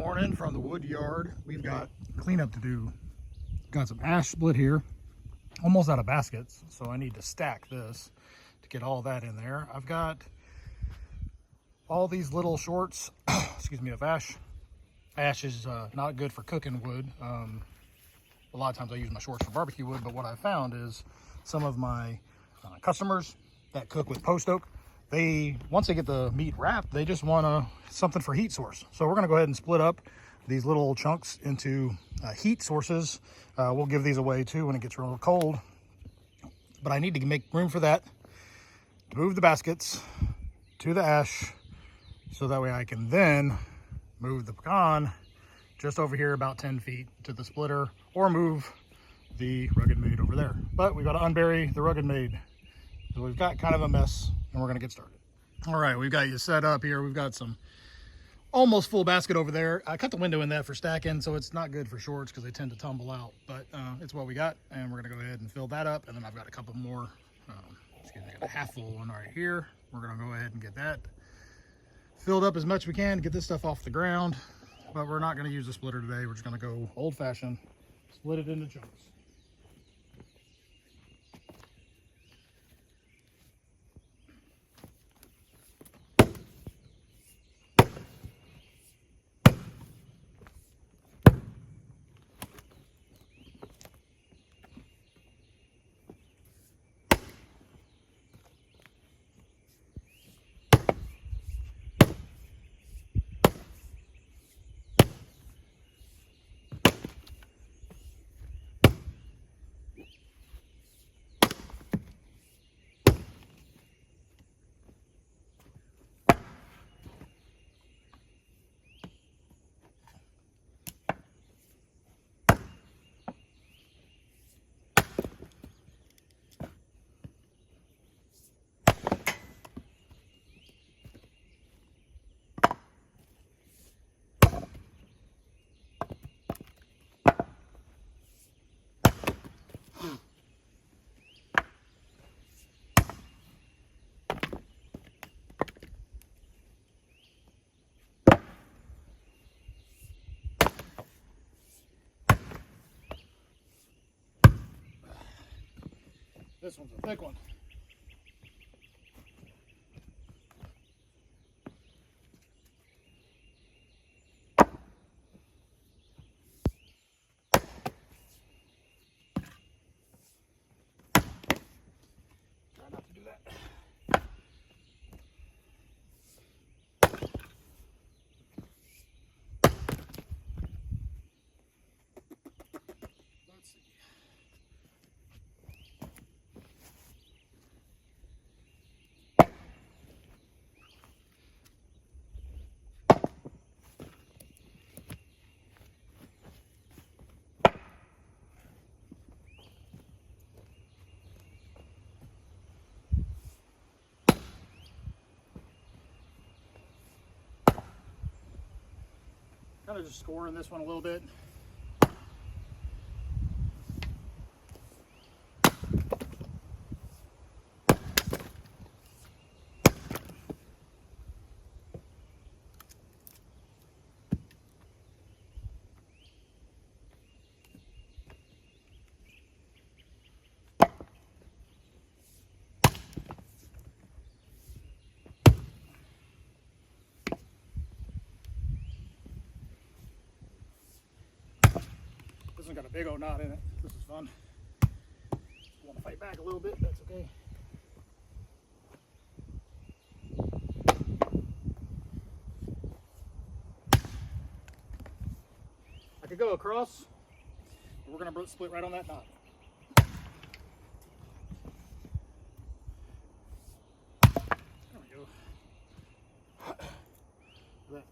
morning from the wood yard. We've got cleanup to do. Got some ash split here, almost out of baskets, so I need to stack this to get all that in there. I've got all these little shorts excuse me, of ash. Ash is not good for cooking wood. A lot of times I use my shorts for barbecue wood, but what I found is some of my customers that cook with post oak, once they get the meat wrapped, they just want something for heat source. So we're going to go ahead and split up these little chunks into heat sources. We'll give these away too when it gets real cold, but I need to make room for that to move the baskets to the ash, so that way I can then move the pecan just over here about 10 feet to the splitter, or move the Rugged Made over there. But we got to unbury the Rugged Made. So we've got kind of a mess, and we're going to get started. All right, we've got you set up here. We've got some almost full basket over there. I cut the window in that for stacking, so it's not good for shorts because they tend to tumble out, but it's what we got, and we're going to go ahead and fill that up. And then I've got a couple more, I got a half full one right here. We're going to go ahead and get that filled up as much as we can to get this stuff off the ground, but we're not going to use a splitter today. We're just going to go old-fashioned, split it into chunks. This one's a thick one. Try not to do that. Let's see. Kind of just scoring this one a little bit. This one's got a big old knot in it. This is fun. I want to fight back a little bit, that's okay. I could go across, but we're going to split right on that knot. There we go. That.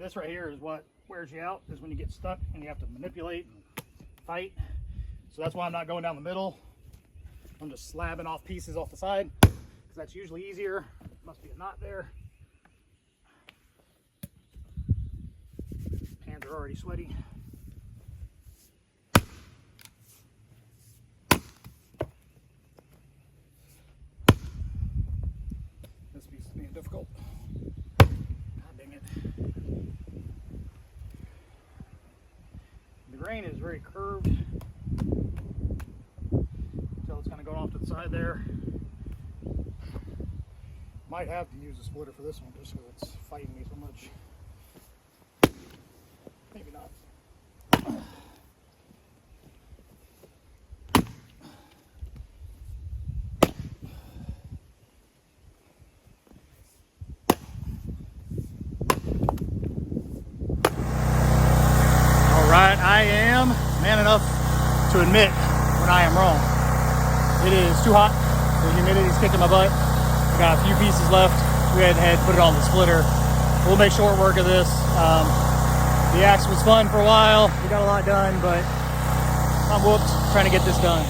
This right here is what wears you out, is when you get stuck and you have to manipulate and fight. So that's why I'm not going down the middle. I'm just slabbing off pieces off the side, because that's usually easier. Must be a knot there. Hands are already sweaty. This piece is being difficult. God dang it. The grain is very curved. So it's kind of going off to the side there. Might have to use a splitter for this one just because it's fighting me so much. Maybe not. All right, I am man enough to admit when I am wrong. It is too hot. The humidity's kicking my butt. I got a few pieces left. We had to put it on the splitter. We'll make short work of this. The axe was fun for a while. We got a lot done, but I'm whooped trying to get this done.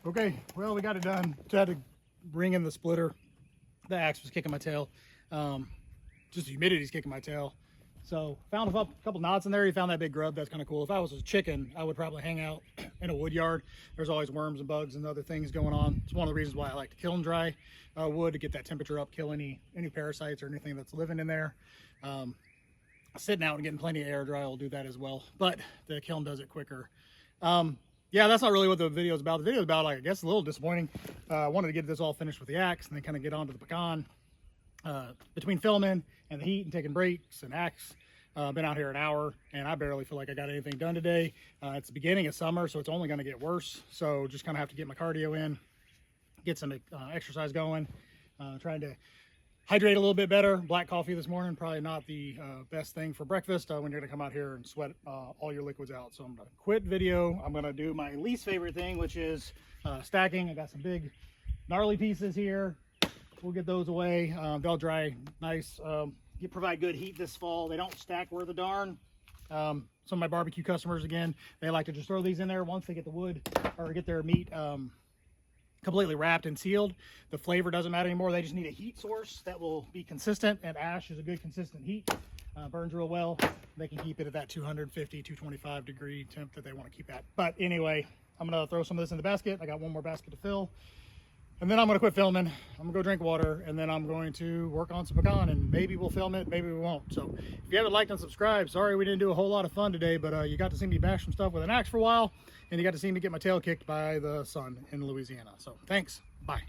Okay, well, we got it done. Just had to bring in the splitter. The axe was kicking my tail. Just the humidity's kicking my tail. So found a couple knots in there. You found that big grub. That's kind of cool. If I was a chicken, I would probably hang out in a wood yard. There's always worms and bugs and other things going on. It's one of the reasons why I like to kiln dry wood to get that temperature up, kill any parasites or anything that's living in there. Sitting out and getting plenty of air dry will do that as well, but the kiln does it quicker. Yeah, that's not really what the video is about. The video is about, like, I guess, a little disappointing. I wanted to get this all finished with the axe and then kind of get onto the pecan. Between filming and the heat and taking breaks and axe, been out here an hour and I barely feel like I got anything done today. It's the beginning of summer, so it's only going to get worse. So just kind of have to get my cardio in, get some exercise going, trying to hydrate a little bit better. Black coffee this morning, probably not the best thing for breakfast when you're gonna come out here and sweat all your liquids out. So I'm gonna quit video. I'm gonna do my least favorite thing, which is stacking. I got some big gnarly pieces here. We'll get those away. They'll dry nice. Provide good heat this fall. They don't stack worth a darn. Some of my barbecue customers, again, they like to just throw these in there once they get the wood or get their meat completely wrapped and sealed. The flavor doesn't matter anymore. They just need a heat source that will be consistent, and ash is a good consistent heat. Burns real well. They can keep it at that 250, 225 degree temp that they want to keep at. But anyway, I'm gonna throw some of this in the basket. I got one more basket to fill, and then I'm gonna quit filming. I'm gonna go drink water, and then I'm going to work on some pecan, and maybe we'll film it, maybe we won't. So if you haven't liked and subscribed, sorry we didn't do a whole lot of fun today, but you got to see me bash some stuff with an axe for a while, and you got to see me get my tail kicked by the sun in Louisiana. So thanks, bye.